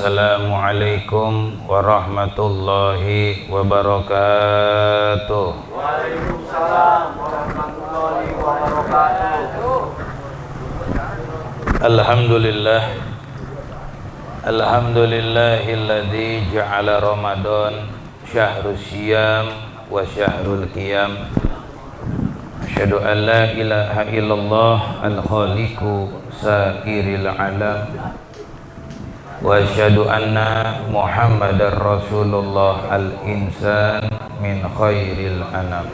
Assalamualaikum warahmatullahi wabarakatuh. Waalaikumsalam warahmatullahi wabarakatuh. Alhamdulillahilladzi ja'ala Ramadan syahrus syiyam wa syahrul qiyam. Asyhadu an la ilaha illallah al-khaliqu sairil alam. Wa asyhadu anna Muhammadar Rasulullah al-insan min khairil anam.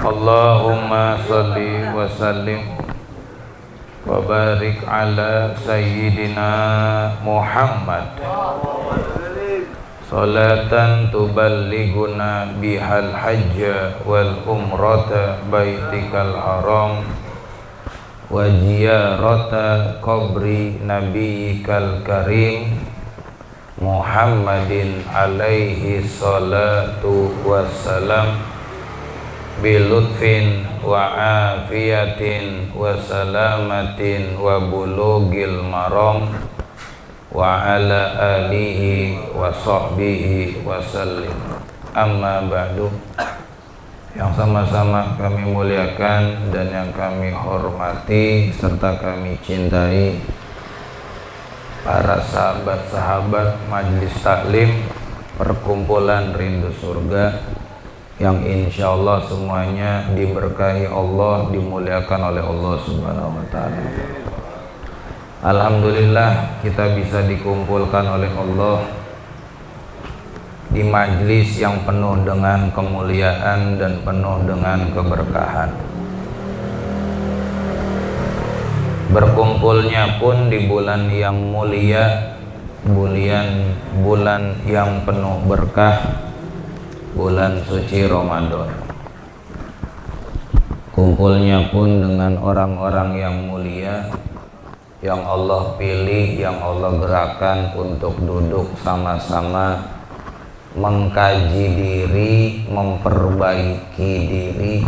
Allahumma salli wa sallim wa barik ala sayyidina Muhammad salatan tuballighuna bihal hajja wal umrata baitikal haram wa ziyarata qabri nabiyyikal karim Muhammadin alaihi salatu wassalam bilutfin wa afiyatin wa salamatin wa bulughil maram wa ala alihi wa sahbihi wa sallim. Amma ba'du. Yang sama-sama kami muliakan dan yang kami hormati serta kami cintai para sahabat-sahabat Majelis Taklim Perkumpulan Rindu Surga yang insyaallah semuanya diberkahi Allah, dimuliakan oleh Allah Subhanahu wa taala. Alhamdulillah kita bisa dikumpulkan oleh Allah di majlis yang penuh dengan kemuliaan dan penuh dengan keberkahan. Berkumpulnya pun di bulan yang mulia, bulan yang penuh berkah, bulan suci Ramadan. Kumpulnya pun dengan orang-orang yang mulia, yang Allah pilih, yang Allah gerakan untuk duduk sama-sama mengkaji diri, memperbaiki diri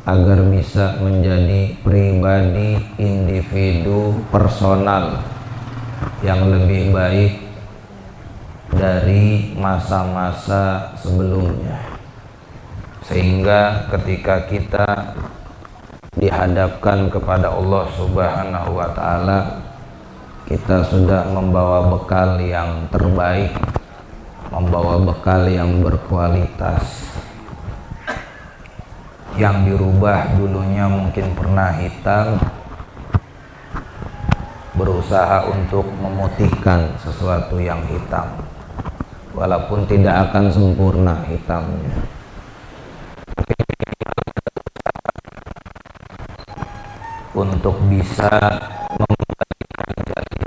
agar bisa menjadi pribadi, individu, personal yang lebih baik dari masa-masa sebelumnya, sehingga ketika kita dihadapkan kepada Allah Subhanahu wa taala, kita sudah membawa bekal yang terbaik, membawa bekal yang berkualitas. Yang dirubah dulunya mungkin pernah hitam, berusaha untuk memutihkan sesuatu yang hitam, walaupun tidak akan sempurna hitamnya. Untuk bisa membalikan jadi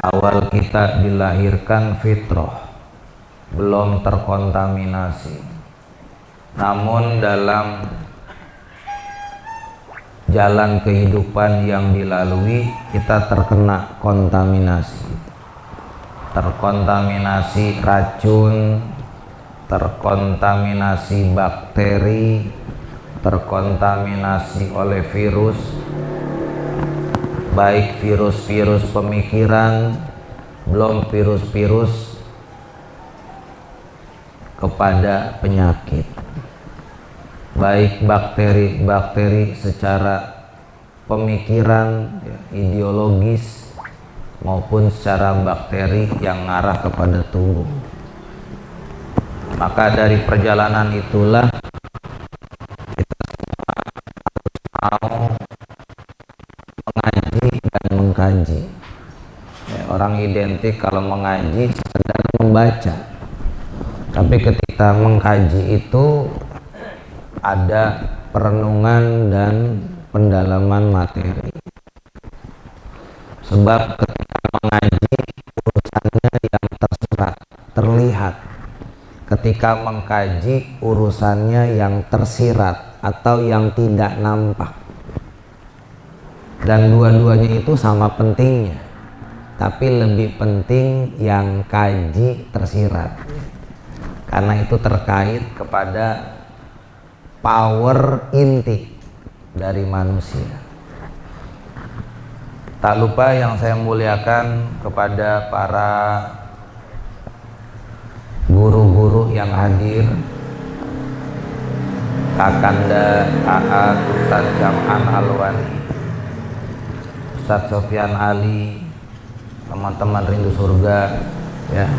awal kita dilahirkan fitrah, belum terkontaminasi, namun dalam jalan kehidupan yang dilalui kita terkena kontaminasi, terkontaminasi racun, terkontaminasi bakteri, terkontaminasi oleh virus, baik virus-virus pemikiran, belum virus-virus kepada penyakit, baik bakteri-bakteri secara pemikiran, ideologis, maupun secara bakteri yang mengarah kepada tubuh. Maka dari perjalanan itulah mau mengaji dan mengkaji. Orang identik kalau mengaji sekedar membaca, tapi ketika mengkaji itu ada perenungan dan pendalaman materi. Sebab ketika mengaji urusannya yang tersirat, terlihat. Ketika mengkaji urusannya yang tersirat atau yang tidak nampak, dan dua-duanya itu sama pentingnya, tapi lebih penting yang kaji tersirat, karena itu terkait kepada power inti dari manusia. Tak lupa yang saya muliakan kepada para guru-guru yang hadir, Kakanda AA Ustadz Jam'an Alwani, Ustadz Sofyan Ali, teman-teman Rindu Surga, ya,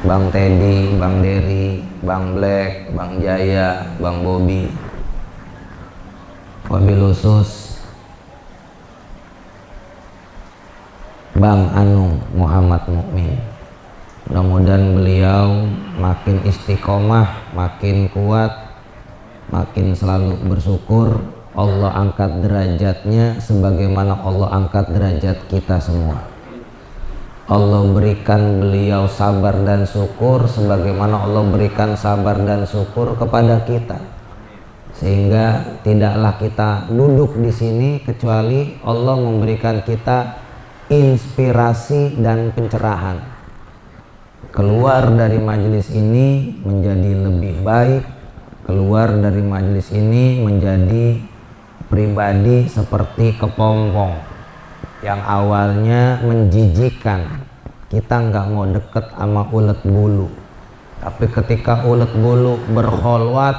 Bang Teddy, Bang Dery, Bang Black, Bang Jaya, Bang Bobby, wabil khusus Bang Anu Muhammad Mukmin. Mudah-mudahan beliau makin istiqomah, makin kuat, makin selalu bersyukur. Allah angkat derajatnya sebagaimana Allah angkat derajat kita semua. Allah berikan beliau sabar dan syukur sebagaimana Allah berikan sabar dan syukur kepada kita, sehingga tidaklah kita duduk di sini kecuali Allah memberikan kita inspirasi dan pencerahan. Keluar dari majelis ini menjadi lebih baik, keluar dari majelis ini menjadi pribadi seperti kepompong yang awalnya menjijikkan. Kita nggak mau deket sama ulet bulu, tapi ketika ulet bulu berkholwat,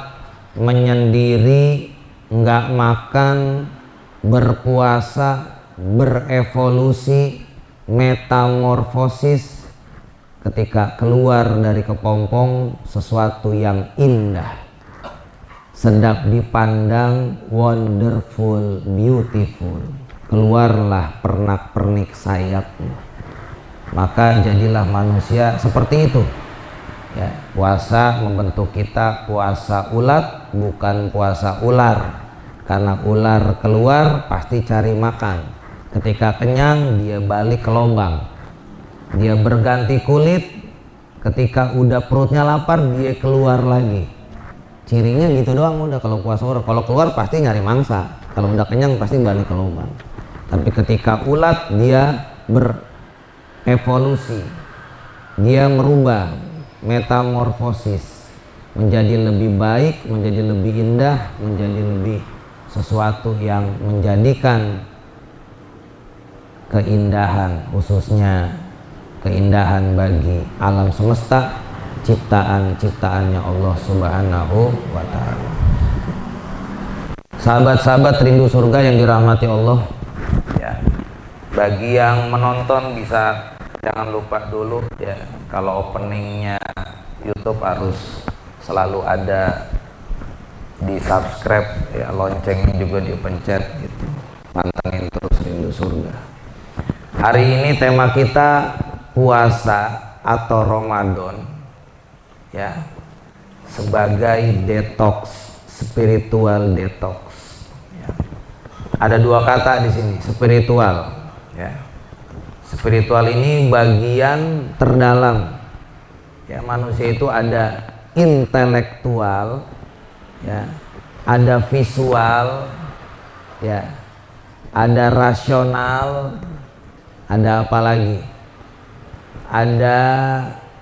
menyendiri, nggak makan, berpuasa, berevolusi, metamorfosis, ketika keluar dari kepompong sesuatu yang indah, sedap dipandang, wonderful, beautiful. Keluarlah pernak-pernik sayapnya, maka jadilah manusia seperti itu, ya. Puasa membentuk kita puasa ulat, bukan puasa ular, karena ular keluar pasti cari makan. Ketika kenyang dia balik ke lubang, dia berganti kulit. Ketika udah perutnya lapar dia keluar lagi. Cirinya gitu doang udah kalau puasa ular. Kalau keluar pasti nyari mangsa, kalau udah kenyang pasti balik ke lubang. Tapi ketika ulat dia berevolusi, dia merubah, metamorfosis, menjadi lebih baik, menjadi lebih indah, menjadi lebih sesuatu yang menjadikan keindahan, khususnya keindahan bagi alam semesta, ciptaan-ciptaannya Allah Subhanahu wa Ta'ala. Sahabat-sahabat Rindu Surga yang dirahmati Allah, ya, bagi yang menonton bisa jangan lupa dulu, ya, kalau openingnya YouTube harus selalu ada, di subscribe, ya, loncengnya juga dipencet gitu, pantengin terus Rindu Surga. Hari ini tema kita puasa atau Ramadan, ya, sebagai detox, spiritual detox, ya. Ada dua kata di sini, spiritual, ya. Spiritual ini bagian terdalam, ya. Manusia itu ada intelektual, ya, ada visual, ya, ada rasional, ada apa lagi? Ada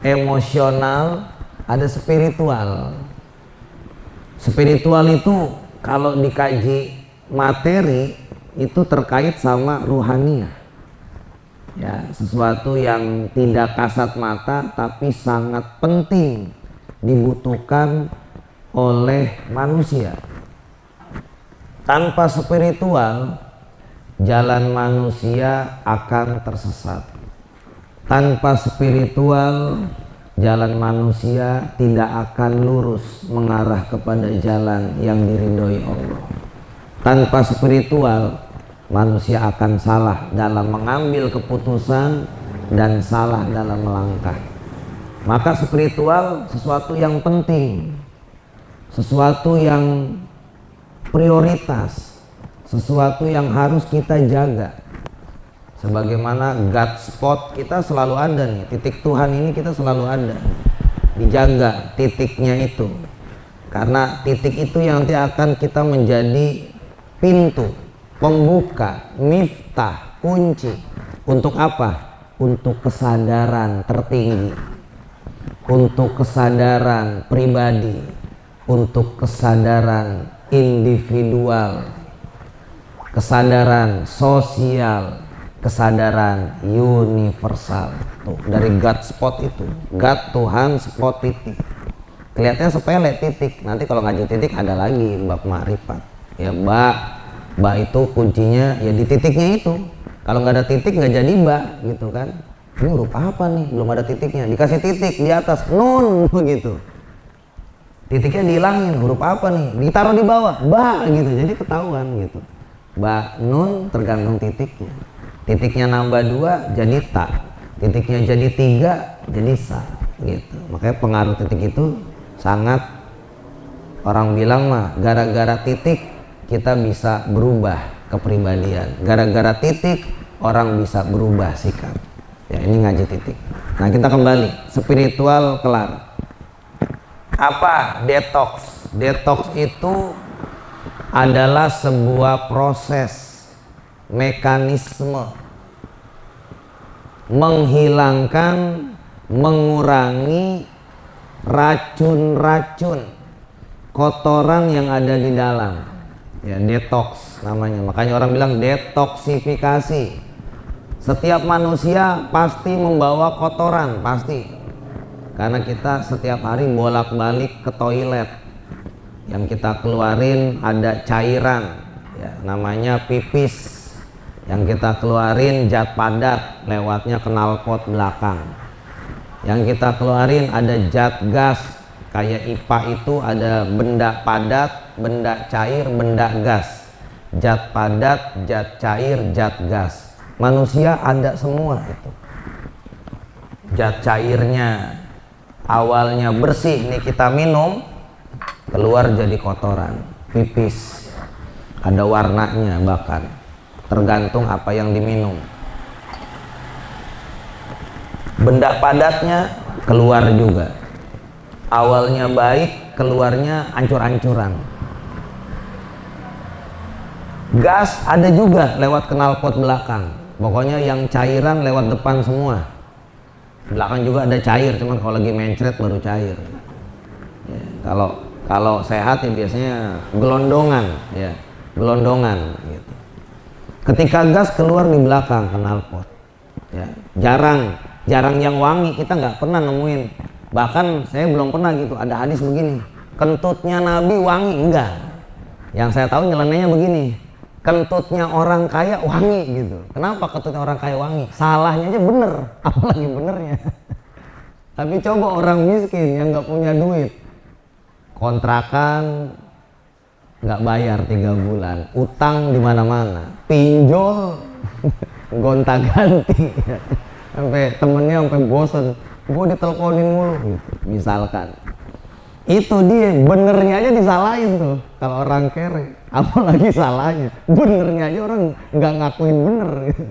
emosional, ada spiritual. Spiritual itu kalau dikaji materi itu terkait sama ruhaniyah, ya, sesuatu yang tidak kasat mata tapi sangat penting dibutuhkan oleh manusia. Tanpa spiritual, jalan manusia akan tersesat. Tanpa spiritual, jalan manusia tidak akan lurus mengarah kepada jalan yang diridhoi Allah. Tanpa spiritual, manusia akan salah dalam mengambil keputusan dan salah dalam melangkah. Maka spiritual sesuatu yang penting, sesuatu yang prioritas, sesuatu yang harus kita jaga. Sebagaimana God spot kita selalu ada nih, titik Tuhan ini kita selalu ada, dijaga titiknya itu, karena titik itu yang nanti akan kita menjadi pintu pembuka, miftah, kunci. Untuk apa? Untuk kesadaran tertinggi, untuk kesadaran pribadi, untuk kesadaran individual, kesadaran sosial, kesadaran universal. Tuh, dari God spot itu, God Tuhan spot titik. Kelihatannya sepele titik, nanti kalau ngaji titik ada lagi bab ma'rifat. Ya ba itu kuncinya ya di titiknya itu. Kalau nggak ada titik nggak jadi ba gitu kan. Ini huruf apa nih? Belum ada titiknya. Dikasih titik di atas nun begitu. Titiknya dihilangin, huruf apa nih? Ditaruh di bawah, ba gitu. Jadi ketahuan gitu. Ba nun tergantung titiknya. Titiknya nambah 2 jadi ta. Titiknya jadi 3 jadi sa gitu. Makanya pengaruh titik itu sangat, orang bilang mah gara-gara titik kita bisa berubah kepribadian. Gara-gara titik orang bisa berubah sikap. Ya ini ngaji titik. Nah kita kembali, spiritual kelar. Apa detox? Detox itu adalah sebuah proses, mekanisme menghilangkan, mengurangi racun-racun kotoran yang ada di dalam. Ya detox namanya. Makanya orang bilang detoksifikasi. Setiap manusia pasti membawa kotoran, pasti. Karena kita setiap hari bolak-balik ke toilet. Yang kita keluarin ada cairan, ya, namanya pipis. Yang kita keluarin zat padat, lewatnya knalpot belakang. Yang kita keluarin ada zat gas, kayak IPA itu ada benda padat, benda cair, benda gas. Zat padat, zat cair, zat gas. Manusia ada semua itu. Zat cairnya awalnya bersih, nih kita minum, keluar jadi kotoran, pipis. Ada warnanya bahkan, tergantung apa yang diminum. Benda padatnya keluar juga. Awalnya baik, keluarnya ancur-ancuran. Gas ada juga lewat knalpot belakang. Pokoknya yang cairan lewat depan semua. Belakang juga ada cair, cuman kalau lagi mencret baru cair. Ya, kalau sehat ya biasanya gelondongan, ya gelondongan. Gitu. Ketika gas keluar di belakang knalpot, ya jarang yang wangi, kita nggak pernah nemuin. Bahkan saya belum pernah gitu ada hadis begini, kentutnya Nabi wangi, enggak. Yang saya tahu nyelenehnya begini, kentutnya orang kaya wangi gitu. Kenapa kentutnya orang kaya wangi? Salahnya aja bener, apalagi benernya. Tapi coba orang miskin yang nggak punya duit, kontrakan nggak bayar 3 bulan, utang di mana-mana, pinjol gonta-ganti, sampai temennya sampai bosen, gue diteleponin mulu gitu, misalkan. Itu dia, benernya aja disalahin tuh kalau orang kere, apalagi salahnya. Benernya aja orang nggak ngakuin bener gitu.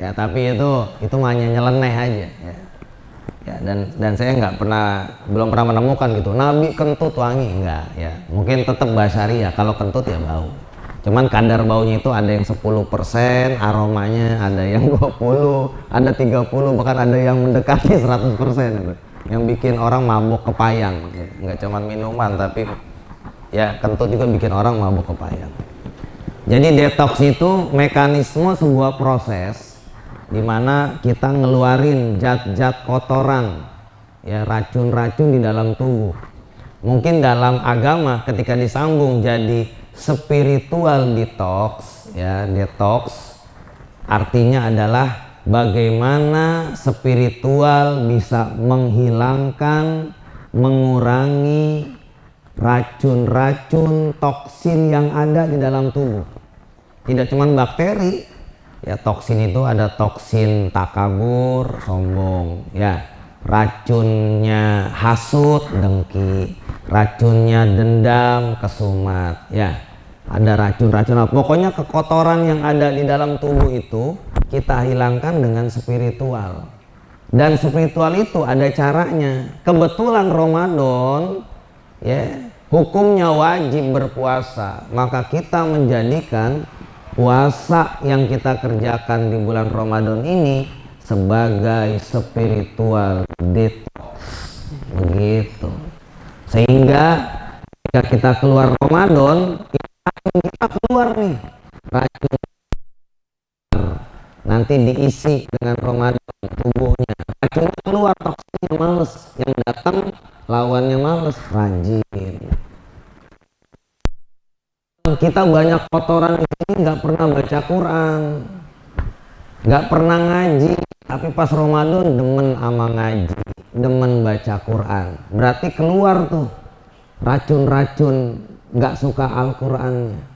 Ya tapi itu hanya nyeleneh aja ya. Ya dan saya belum pernah menemukan gitu Nabi kentut wangi, enggak ya. Mungkin tetap basyari ya, kalau kentut ya bau. Cuman kadar baunya itu ada yang 10%, aromanya ada yang 20, ada 30, bahkan ada yang mendekati 100% gitu. Yang bikin orang mabuk kepayang ya. Nggak cuma minuman tapi ya kentut juga bikin orang mabuk kepayang. Jadi detox itu mekanisme sebuah proses di mana kita ngeluarin zat-zat kotoran, ya racun-racun di dalam tubuh. Mungkin dalam agama ketika disambung jadi spiritual detox, ya detox artinya adalah bagaimana spiritual bisa menghilangkan, mengurangi racun-racun toksin yang ada di dalam tubuh. Tidak cuma bakteri. Ya toksin itu ada toksin takabur, sombong, ya racunnya hasut, dengki, racunnya dendam, kesumat, ya ada racun-racun apa. Pokoknya kekotoran yang ada di dalam tubuh itu kita hilangkan dengan spiritual. Dan spiritual itu ada caranya. Kebetulan Ramadan, ya hukumnya wajib berpuasa, maka kita menjadikan puasa yang kita kerjakan di bulan Ramadan ini sebagai spiritual detox, begitu. Sehingga ketika kita keluar Ramadan, kita keluar nih racun nanti diisi dengan Ramadan tubuhnya, racunnya keluar, toksinnya males, yang datang lawannya males, rajin. Kita banyak kotoran di sini, nggak pernah baca Quran, nggak pernah ngaji, tapi pas Ramadan demen ama ngaji, demen baca Quran, berarti keluar tuh racun-racun nggak suka Al-Qurannya.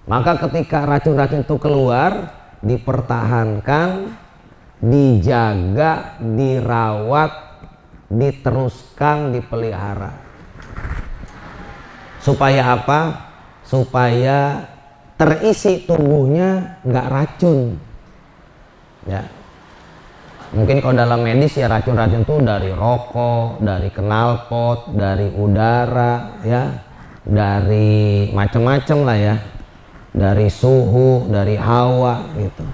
Maka ketika racun-racun itu keluar, dipertahankan, dijaga, dirawat, diteruskan, dipelihara. Supaya apa? Supaya terisi tubuhnya nggak racun. Ya. Mungkin kalau dalam medis ya racun-racun itu dari rokok, dari knalpot, dari udara, ya, dari macam-macam lah ya, dari suhu, dari hawa gitu.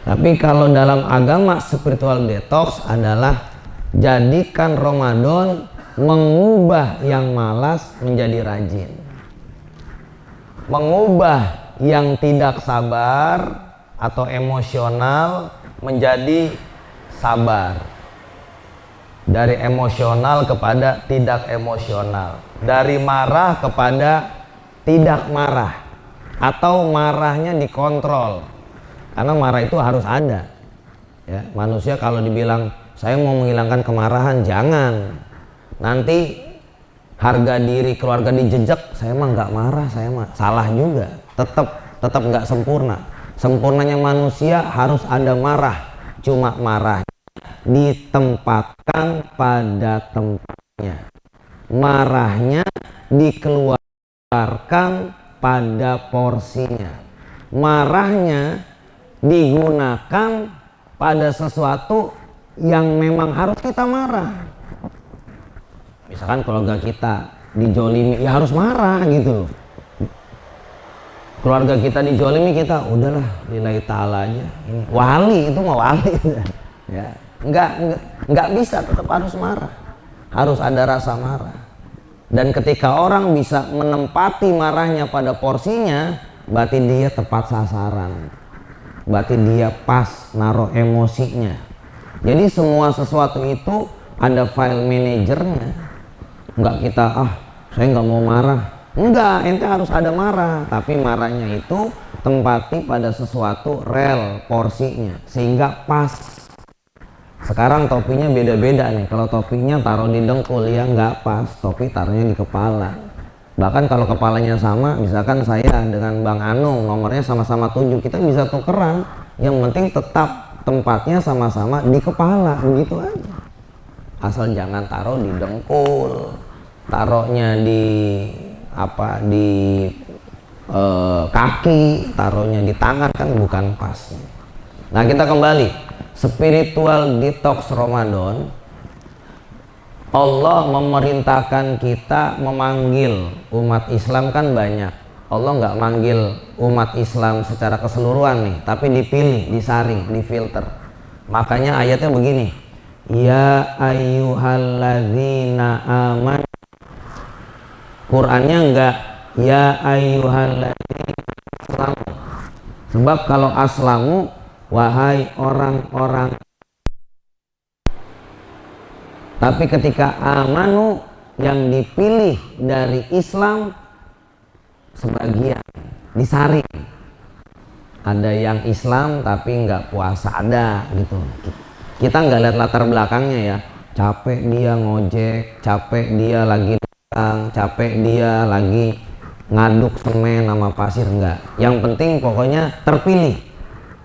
Tapi kalau dalam agama spiritual detox adalah jadikan Ramadan mengubah yang malas menjadi rajin, mengubah yang tidak sabar atau emosional menjadi sabar, dari emosional kepada tidak emosional, dari marah kepada tidak marah, atau marahnya dikontrol, karena marah itu harus ada ya. Manusia kalau dibilang saya mau menghilangkan kemarahan, jangan, nanti harga diri keluarga dijejak. Saya mah nggak marah, saya mah salah juga, tetap nggak sempurna. Sempurnanya manusia harus ada marah, cuma marah ditempatkan pada tempatnya, marahnya dikeluarkan pada porsinya, marahnya digunakan pada sesuatu yang memang harus kita marah. Misalkan keluarga kita dijolimi, ya harus marah gitu loh. Keluarga kita dijolimi, kita udahlah lillahi ta'ala aja, ini wali, itu mah wali ya, nggak bisa, tetap harus marah, harus ada rasa marah. Dan ketika orang bisa menempati marahnya pada porsinya, berarti dia tepat sasaran, berarti dia pas naruh emosinya. Jadi semua sesuatu itu ada file manajernya. Nggak kita saya nggak mau marah. Enggak, ente harus ada marah, tapi marahnya itu tempati pada sesuatu rel porsinya sehingga pas. Sekarang topinya beda-beda nih. Kalau topinya taruh di dengkul ya nggak pas, topi taruhnya di kepala. Bahkan kalau kepalanya sama, misalkan saya dengan Bang Anung nomornya sama-sama 7, kita bisa tukeran. Yang penting tetap tempatnya sama-sama di kepala, begitu aja. Asal jangan taruh di dengkul, taruhnya di kaki, taruhnya di tangan, kan bukan pas. Nah, kita kembali spiritual detox Ramadan. Allah memerintahkan kita memanggil umat Islam, kan banyak. Allah nggak manggil umat Islam secara keseluruhan nih, tapi dipilih, disaring, difilter. Makanya ayatnya begini, ya ayyuhalladzina amanu. Qurannya enggak ya ayyuhalladzina aslamu. Sebab kalau aslamu, wahai orang-orang, tapi ketika amanu yang dipilih dari Islam sebagian, disaring. Ada yang Islam tapi nggak puasa, ada gitu. Kita nggak lihat latar belakangnya ya, capek dia ngojek, capek dia lagi capek dia lagi ngaduk semen sama pasir, enggak. Yang penting pokoknya terpilih,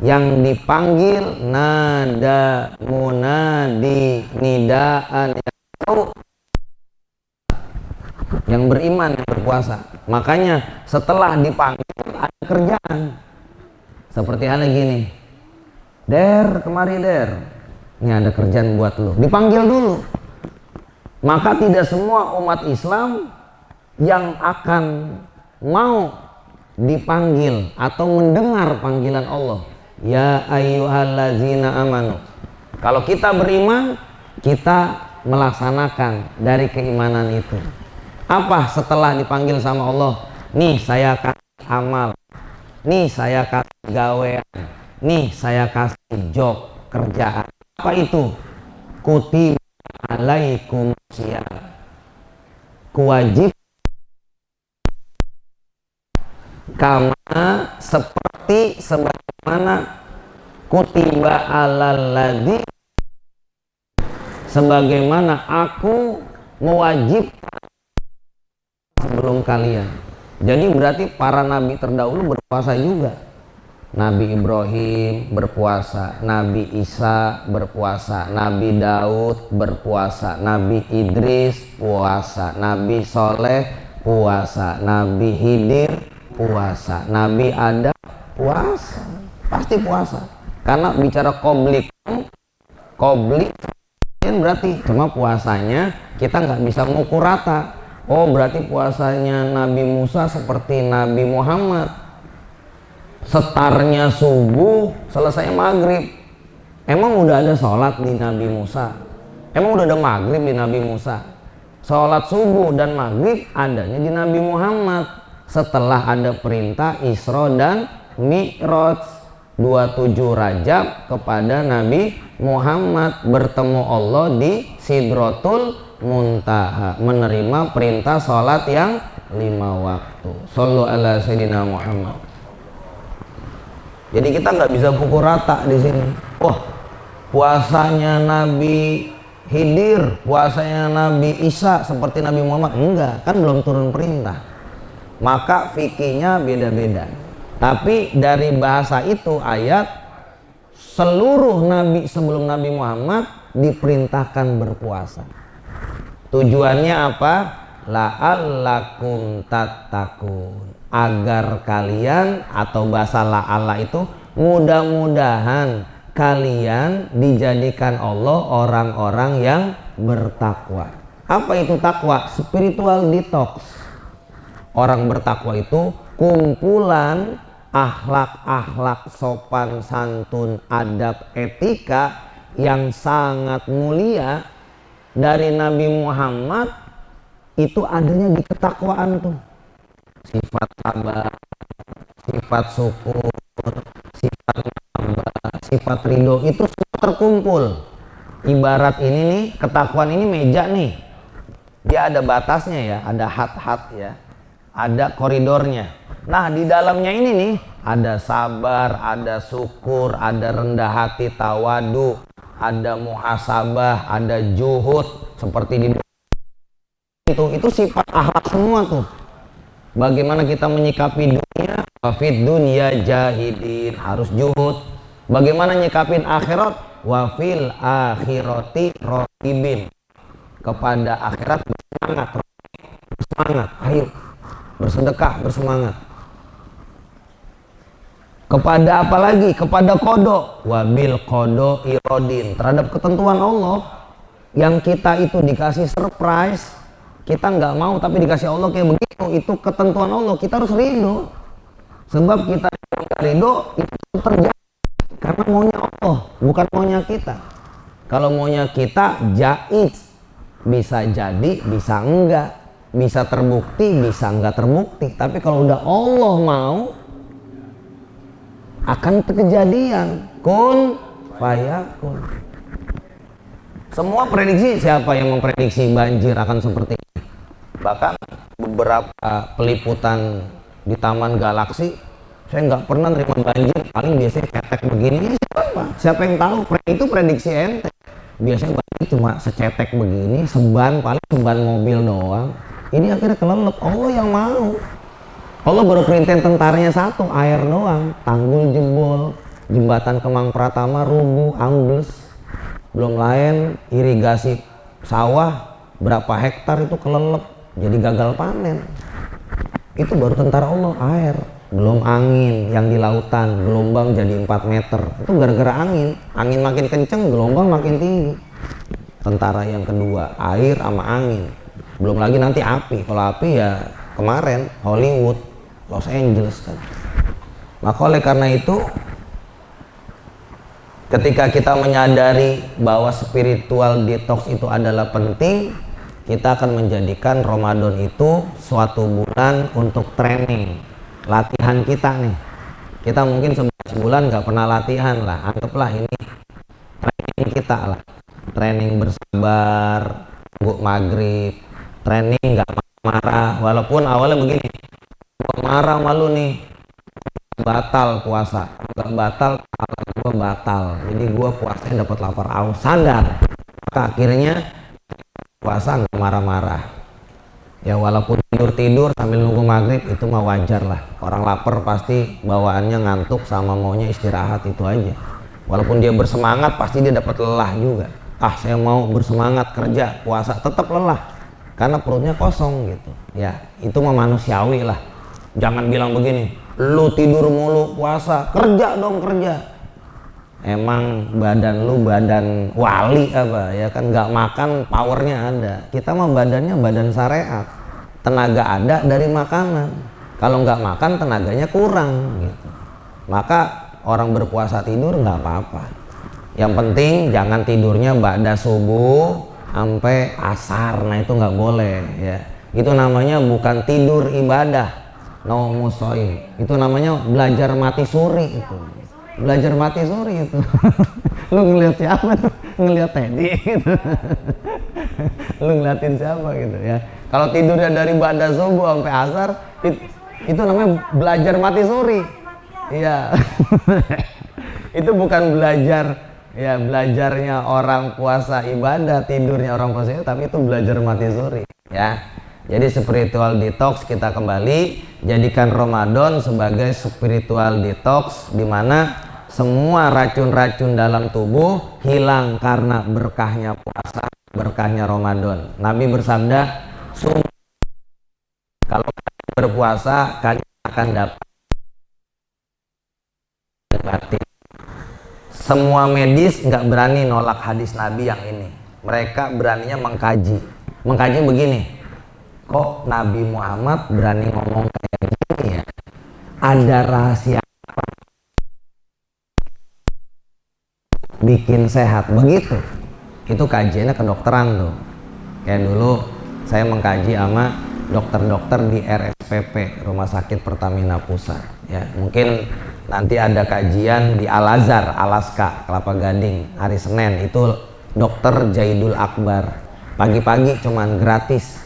yang dipanggil nada munadi nidaan yang beriman, yang berpuasa. Makanya setelah dipanggil ada kerjaan. Seperti halnya gini, Der, kemari Der, ini ada kerjaan buat lo, dipanggil dulu. Maka tidak semua umat Islam yang akan mau dipanggil atau mendengar panggilan Allah, ya ayyuhallazina amanu. Kalau kita beriman, kita melaksanakan dari keimanan itu. Apa setelah dipanggil sama Allah? Nih saya kasih amal, nih saya kasih gawean, nih saya kasih job kerjaan. Apa itu? Kutiba alaikum siyam, kewajib kama seperti sebagaimana kutiba alal ladzi, sebagaimana aku mewajibkan sebelum kalian. Jadi berarti para nabi terdahulu berpuasa juga. Nabi Ibrahim berpuasa, Nabi Isa berpuasa, Nabi Daud berpuasa, Nabi Idris puasa, Nabi Soleh puasa, Nabi Hidir puasa, Nabi Adam puasa. Pasti puasa. Karena bicara koblik berarti cuma puasanya kita nggak bisa mengukur rata. Oh berarti puasanya Nabi Musa seperti Nabi Muhammad, setarnya subuh selesai maghrib. Emang udah ada sholat di Nabi Musa? Emang udah ada maghrib di Nabi Musa? Sholat subuh dan maghrib adanya di Nabi Muhammad setelah ada perintah Isra dan Mi'raj 27 Rajab kepada Nabi Muhammad bertemu Allah di Sidratul Muntaha, menerima perintah sholat yang 5 waktu. Shallu ala Sayyidina Muhammad. Jadi kita nggak bisa pukul rata di sini. Wah, puasanya Nabi Hidir, puasanya Nabi Isa seperti Nabi Muhammad. Enggak, kan belum turun perintah. Maka fikihnya beda-beda. Tapi dari bahasa itu ayat, seluruh nabi sebelum Nabi Muhammad diperintahkan berpuasa. Tujuannya apa? La'allakum tattaqun, agar kalian, atau bahasa la'alla itu mudah-mudahan kalian dijadikan Allah orang-orang yang bertakwa. Apa itu takwa? Spiritual detox. Orang bertakwa itu kumpulan akhlak-akhlak sopan santun, adab, etika yang sangat mulia dari Nabi Muhammad. Itu adanya di ketakwaan tuh. Sifat sabar, sifat syukur, sifat sabar, sifat ridho, itu semua terkumpul. Ibarat ini nih, ketakwaan ini meja nih. Dia ada batasnya ya, ada hat-hat ya, ada koridornya. Nah di dalamnya ini nih, ada sabar, ada syukur, ada rendah hati, tawadu, ada muhasabah, ada juhud, seperti di itu sifat akhlak semua tuh. Bagaimana kita menyikapi dunia, wafid dunia jahidin, harus juhud. Bagaimana nyikapin akhirat, wafil akhirati raqibin, kepada akhirat bersemangat, ayo bersedekah, bersemangat. Kepada apa lagi? Kepada kodo, wabil kodo irodin, terhadap ketentuan Allah. Yang kita itu dikasih surprise, kita nggak mau tapi dikasih Allah kayak begitu, itu ketentuan Allah, kita harus ridho. Sebab kita nggak ridho itu terjadi karena maunya Allah, bukan maunya kita. Kalau maunya kita jaiz, bisa jadi, bisa enggak, bisa terbukti, bisa enggak terbukti. Tapi kalau udah Allah mau, akan terkejadian. Kun fayakun. Semua prediksi, siapa yang memprediksi banjir akan seperti ini? Bahkan beberapa peliputan di Taman Galaksi, saya nggak pernah terima banjir, paling biasanya cetek begini. Ini siapa yang tahu? Itu prediksi ente. Biasanya banjir cuma secetek begini, paling seban mobil doang. Ini akhirnya kelelep. Allah yang mau. Allah baru perintahin tentaranya satu, air doang. Tanggul jebol, jembatan Kemang Pratama rubuh, ambles. Belum lain irigasi sawah berapa hektar itu kelelep, jadi gagal panen. Itu baru tentara Allah, air. Belum angin yang di lautan, gelombang jadi 4 meter. Itu gara-gara angin makin kenceng, gelombang makin tinggi. Tentara yang kedua, air sama angin. Belum lagi nanti api. Kalau api ya kemarin Hollywood, Los Angeles kan. Maka oleh karena itu, ketika kita menyadari bahwa spiritual detox itu adalah penting, kita akan menjadikan Ramadan itu suatu bulan untuk training, latihan kita nih. Kita mungkin bulan nggak pernah latihan lah, anggaplah ini training kita lah, training bersabar, tunggu maghrib, training nggak marah, walaupun awalnya begini, gua marah malu nih, batal puasa, nggak batal, gua batal, jadi gua puasanya dapat lapar aus, sadar, maka akhirnya puasa nggak marah-marah. Ya walaupun tidur sambil nunggu maghrib itu mah wajar lah, orang lapar pasti bawaannya ngantuk sama maunya istirahat, itu aja. Walaupun dia bersemangat pasti dia dapat lelah juga. Saya mau bersemangat kerja puasa tetap lelah karena perutnya kosong gitu ya, itu mah manusiawi lah. Jangan bilang begini, lu tidur mulu puasa, kerja dong kerja. Emang badan lu badan wali apa ya kan, nggak makan powernya ada. Kita mah badannya badan syariat, tenaga ada dari makanan. Kalau nggak makan tenaganya kurang gitu. Maka orang berpuasa tidur nggak apa-apa, yang penting jangan tidurnya ba'da subuh sampai asar, nah itu nggak boleh ya. Itu namanya bukan tidur ibadah, no musoim, itu namanya belajar mati suri, itu belajar mati suri itu. Lu ngeliat siapa tuh? Ngeliat Teddy gitu. Lu ngeliatin siapa gitu ya. Kalau tidurnya dari ba'da subuh sampai asar, itu namanya belajar mati suri. Iya. Itu bukan belajar ya, belajarnya orang puasa ibadah, tidurnya orang puasa, tapi itu belajar mati suri ya. Jadi spiritual detox kita kembali, jadikan Ramadan sebagai spiritual detox di mana semua racun-racun dalam tubuh hilang karena berkahnya puasa, berkahnya Ramadan. Nabi bersabda, kalau kalian berpuasa kalian akan dapat batin. Semua medis nggak berani nolak hadis Nabi yang ini. Mereka beraninya mengkaji. Mengkaji begini, kok Nabi Muhammad berani ngomong kayak gini ya? Ada rahasia apa? Bikin sehat begitu. Itu kajiannya kedokteran tuh. Kayak dulu saya mengkaji sama dokter-dokter di RSPP, Rumah Sakit Pertamina Pusat. Ya, mungkin nanti ada kajian di Al-Azhar, Alaska, Kelapa Gading, hari Senin. Itu Dokter Jaidul Akbar. Pagi-pagi cuman gratis.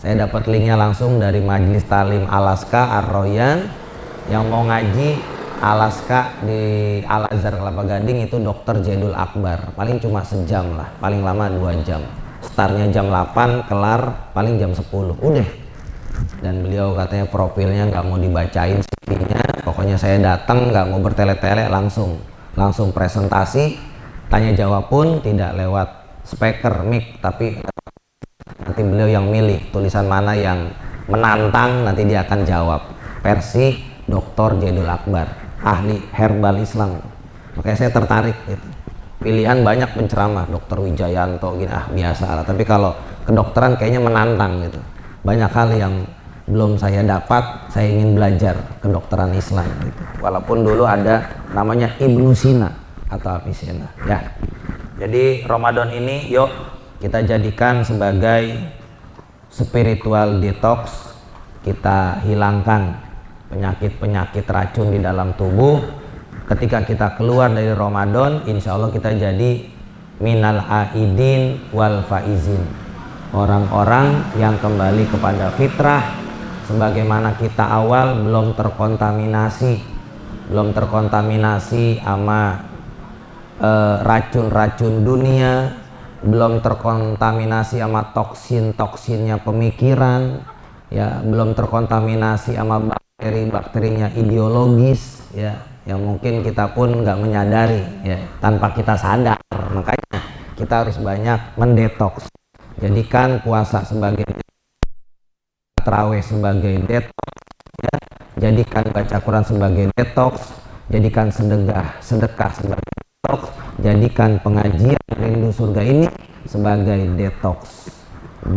Saya dapat linknya langsung dari Majelis Talim Alaska Ar-Royan. Yang mau ngaji Alaska di Al-Azhar Kelapa Gading itu Dokter Jaidul Akbar. Paling cuma sejam lah, paling lama 2 jam. Startnya jam 8, kelar paling jam 10. Udah. Dan beliau katanya profilnya nggak mau dibacain CV-nya, pokoknya saya datang nggak mau bertele-tele, langsung presentasi, tanya jawab pun tidak lewat speaker mic, tapi nanti beliau yang milih tulisan mana yang menantang, nanti dia akan jawab. Versi Dr. Jaidul Akbar, ahli herbal Islam. Makanya saya tertarik gitu. Pilihan banyak penceramah, Dr. Wijayanto gini, biasa lah. Tapi kalau kedokteran kayaknya menantang gitu. Banyak hal yang belum saya dapat, saya ingin belajar kedokteran Islam gitu. Walaupun dulu ada namanya Ibnu Sina atau Avicenna ya. Jadi Ramadan ini yuk kita jadikan sebagai spiritual detox. Kita hilangkan penyakit-penyakit racun di dalam tubuh. Ketika kita keluar dari Ramadan, insya Allah kita jadi minal aidin wal faizin, orang-orang yang kembali kepada fitrah, sebagaimana kita awal belum terkontaminasi sama racun-racun dunia, belum terkontaminasi sama toksin-toksinnya pemikiran ya, belum terkontaminasi sama bakteri-bakterinya ideologis ya, yang mungkin kita pun nggak menyadari ya, tanpa kita sadar. Makanya kita harus banyak mendetoks. Jadikan puasa sebagai tarawih sebagai detox ya. Jadikan baca Quran sebagai detox. Jadikan sedekah sebagai detox. Jadikan pengajian rindu surga ini sebagai detox.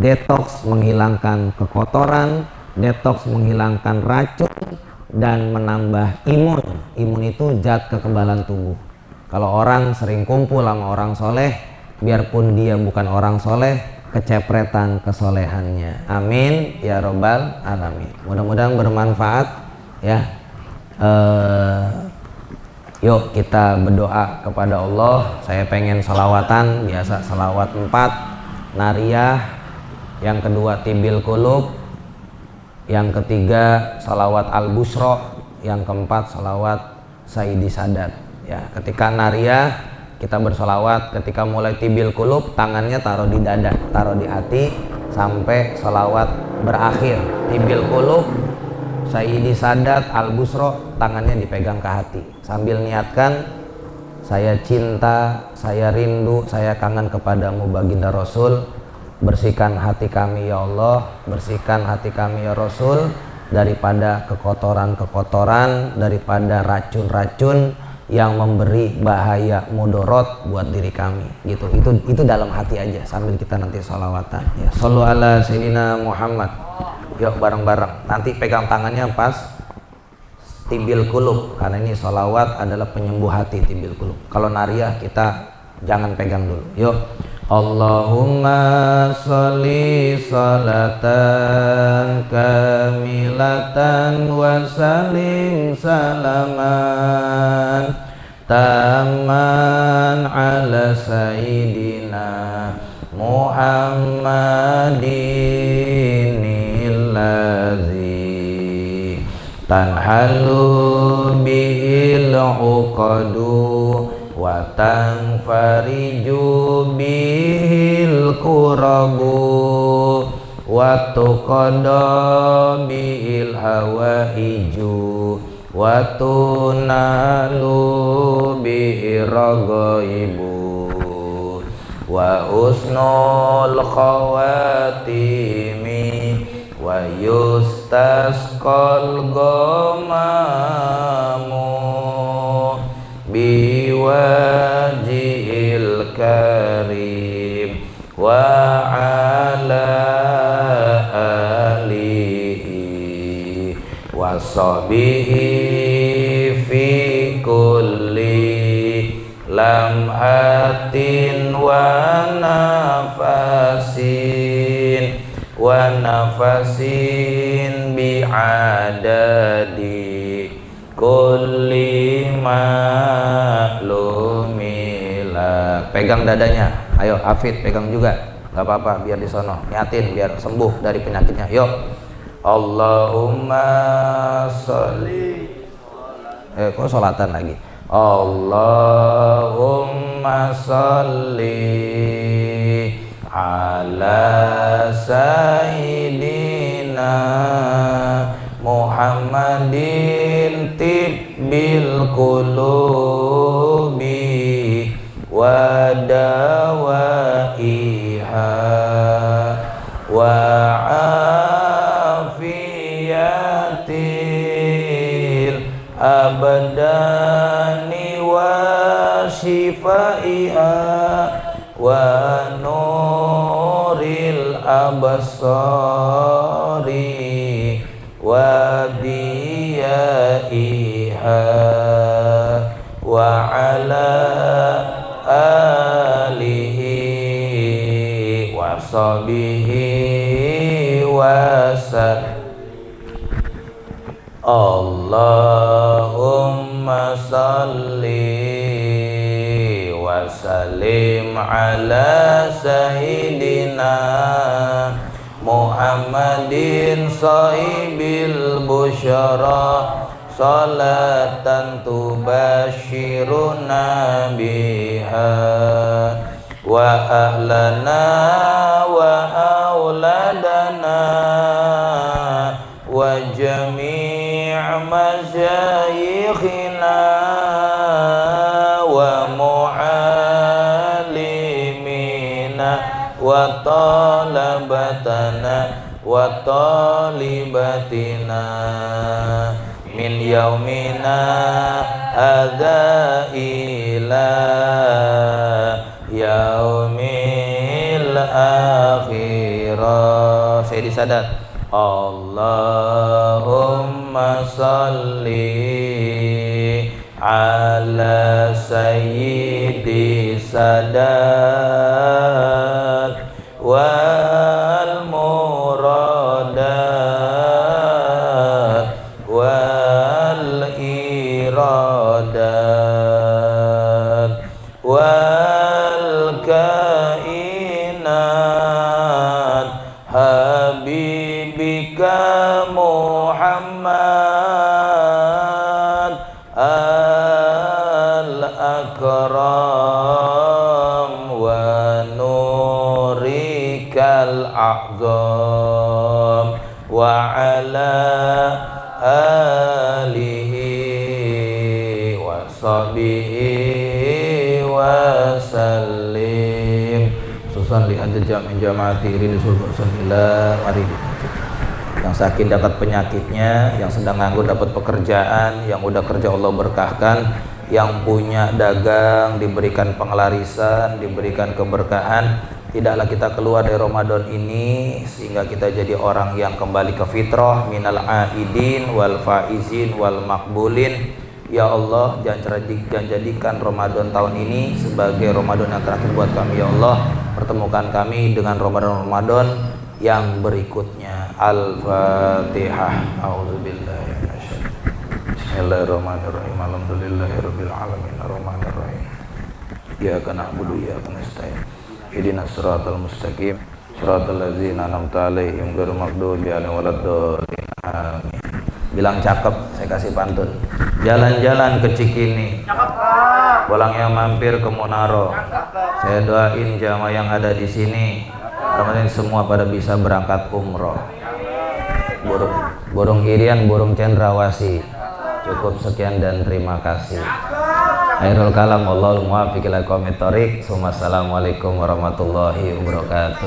Detox menghilangkan kekotoran, detox menghilangkan racun, dan menambah imun. Imun itu zat kekebalan tubuh. Kalau orang sering kumpul sama orang soleh, biarpun dia bukan orang soleh, kecepretan kesolehannya. Amin ya robbal alamin. Mudah-mudahan bermanfaat ya. Yuk kita berdoa kepada Allah. Saya pengen salawatan, biasa salawat 4, nariyah, yang kedua tibil kulub, yang ketiga salawat al-busro, yang keempat salawat Sayyidi Sadat. Ya, ketika nariyah kita bersolawat, ketika mulai tibil kulub tangannya taruh di dada, taruh di hati sampai salawat berakhir. Tibil kulub, Sayyidi Sadat, al-busro, tangannya dipegang ke hati sambil niatkan, saya cinta, saya rindu, saya kangen kepadamu baginda Rasul. Bersihkan hati kami ya Allah, bersihkan hati kami ya Rasul daripada kekotoran-kekotoran, daripada racun-racun yang memberi bahaya mudorot buat diri kami. Gitu. Itu dalam hati aja sambil kita nanti sholawatan. Ya. Shollu ala Sayyidina Muhammad. Yuk bareng-bareng. Nanti pegang tangannya pas tibil kulub, karena ini sholawat adalah penyembuh hati tibil kulub. Kalau nariyah kita jangan pegang dulu. Yuk. Allahumma sholli sholatan kamilatan wa salim salaman taman ala sayyidina Muhammadin illadzi tanhalu bihil uqadu wa tanfariju bihil kurabu wa tuqada bihil hawaiju wa tunalu bihil ragaibu wa usnul khawatimi wa yustasqal ghamamu biwajhil karim wa ala alihi wa sahbihi fi kulli lamhatin wa nafasin bi'adadi kulli ma'lumila. Pegang dadanya, ayo Hafid pegang juga, gak apa-apa, biar disono niatin biar sembuh dari penyakitnya. Yuk. Allahumma sholli, kok sholatan lagi. Allahumma sholli ala sayyidina Muhammadin tibbil qulubi wa dawaiha wa afiyatil abdani wa shifaiha wa nuril absari wa diyaiha wa ala alihi wa sahbihi wa sallam. Allahumma salli wa sallim ala sayyidina Muhammadin sahibil busyara salatan tubashiruna biha wa ahlana wa auladana wa jami' masyayikhina wa muallimina wa talabatana wa talibatina min yaumina hadza ila yaumil akhirah. Sayyidi Sadat. Allahumma salli ala sayyidi Sadat wal muradat wal iradat wa ala alihi wa sahbihi wa sallim. Susan lihat jamin jamaati ini surga sembilan. Mari yang sakit dapat penyakitnya, yang sedang nganggur dapat pekerjaan, yang udah kerja Allah berkahkan, yang punya dagang diberikan pengelarisan, diberikan keberkahan. Tidaklah kita keluar dari Ramadan ini sehingga kita jadi orang yang kembali ke fitrah, minal aidin wal faizin wal makbulin. Ya Allah, jangan jadikan Ramadan tahun ini sebagai Ramadan yang terakhir buat kami ya Allah. Pertemukan kami dengan Ramadan yang berikutnya. Al-Fatihah. A'udzubillahi minasyaitonir. Bismillahirrahmanirrahim. Alhamdulillahirabbil alamin. Arrahmanirrahim. Iyyaka na'budu wa iyyaka nasta'in. Ihdinas siratal mustaqim. Siratal ladzina an'amta 'alaihim ghairil maghdubi 'alaihim waladdallin. Amin. Bilang cakep, saya kasih pantun. Jalan-jalan ke Cikini. Bolangnya mampir ke Munaro. Saya doain jamaah yang ada di sini Ramadan semua pada bisa berangkat umroh. Burung irian, burung cendrawasih. Cukup sekian dan terima kasih. Khairul kalam, wallahul muwaffiq ila aqwamit thoriq. Assalamualaikum warahmatullahi wabarakatuh.